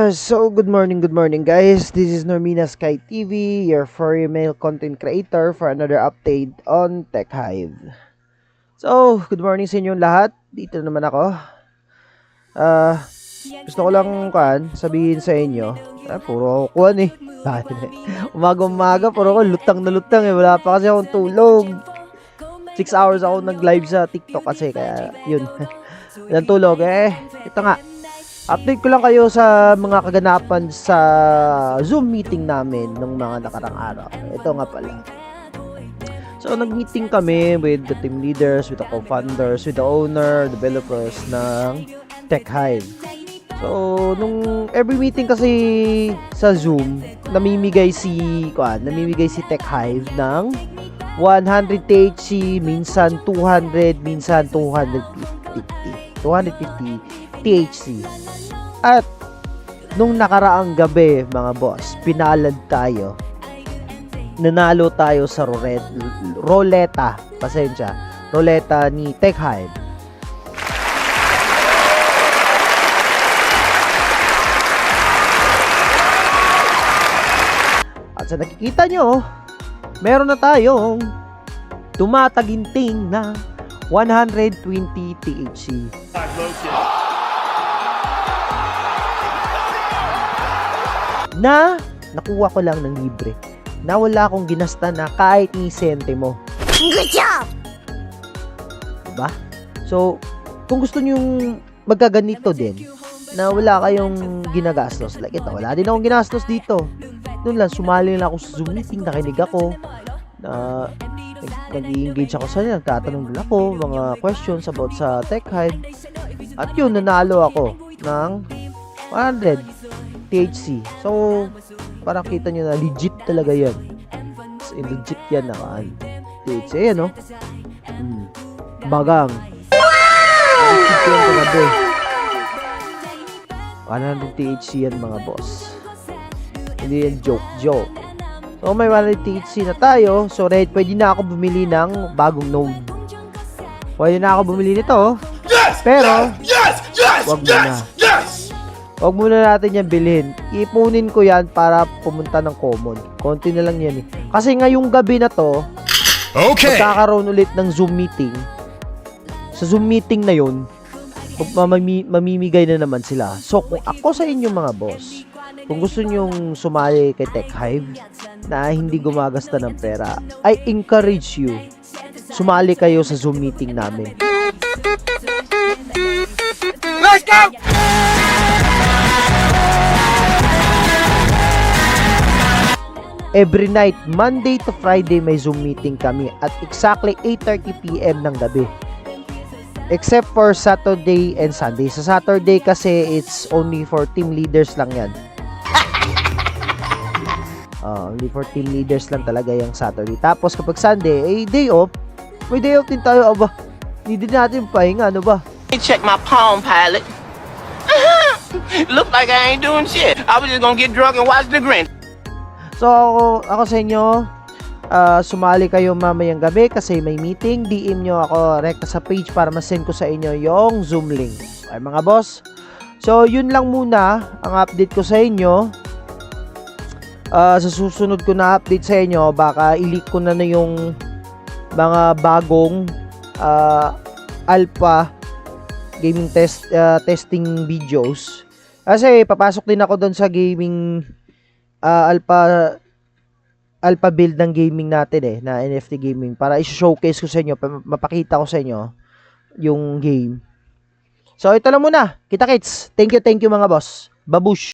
Good morning guys. This is Normina Sky TV, your furry male content creator for another update on Tech Hive. So, good morning sa inyong lahat. Dito naman ako. Gusto ko lang sabihin sa inyo. Puro kuhan eh. Umaga-umaga, puro ko lutang na lutang eh. Wala pa kasi akong tulog. 6 hours ako nag-live sa TikTok kasi, kaya yun. Walang tulog eh. Ito nga. Update ko lang kayo sa mga kaganapan sa Zoom meeting namin nung mga nakarang araw. Ito nga pala. So, nag-meeting kami with the team leaders, with the co-founders, with the owner, developers ng Tech Hive. So, nung every meeting kasi sa Zoom, namimigay si Tech Hive ng 100 THC, minsan 200, minsan 250 THC. At nung nakaraang gabi, mga boss, pinalad tayo. Nanalo tayo sa roleta ni Tech Hive. At sa nakikita nyo, meron na tayong tumataginting na 120 THC. Na nakuha ko lang ng libre. Na wala akong ginasta na kahit ni sentimo. Good job! Diba? So, kung gusto nyong magkaganito din, na wala kayong ginagastos, like ito, wala din akong ginastos dito. Doon lang, sumali lang ako sa Zoom meeting, nakinig ako, na nag-i-engage ako sa nila, nagtatanong din ako, mga questions about sa Tech Hive. At yun, nanalo ako ng 100 THC. So, parang kita nyo na legit talaga yan. Legit yan na THC. Ayan, no? Bagang. Legit yan kagabi. 100 THC yan, mga boss. Hindi yan joke. So, may 100 THC na tayo. So, pwede na ako bumili ng bagong node. Pwede na ako bumili nito. Pero, wag muna. Wag muna natin yan bilhin. Ipunin ko yan para pumunta ng common. Konti na lang yan eh. Kasi ngayong gabi na to, magkakaroon ulit ng Zoom meeting. Sa Zoom meeting na yun, mamimigay na naman sila. So, kung ako sa inyo mga boss, kung gusto nyong sumali kay Tech Hive na hindi gumagasta ng pera, I encourage you, sumali kayo sa Zoom meeting namin. Let's go! Every night, Monday to Friday, may Zoom meeting kami at exactly 8:30 PM ng gabi. Except for Saturday and Sunday. Sa Saturday kasi, it's only for team leaders lang yan. Only for team leaders lang talaga yung Saturday. Tapos kapag Sunday, day off. May day off din tayo. Aba, hindi din natin pahinga, ano ba? Check my Palm Pilot. Look like I ain't doing shit. I was just gonna get drunk and watch the Grinch. So, ako sa inyo, sumali kayo mamayang gabi kasi may meeting. DM nyo ako rekta sa page para masend ko sa inyo yung Zoom link. Ay mga boss. So, yun lang muna ang update ko sa inyo. Sa susunod ko na update sa inyo, baka i-leak ko na yung mga bagong alpha gaming testing videos. Kasi papasok din ako doon sa gaming alpha build ng gaming natin na NFT gaming para i-showcase ko sa inyo, mapakita ko sa inyo yung game. So ito lang muna. Kita-kits. Thank you mga boss. Babush.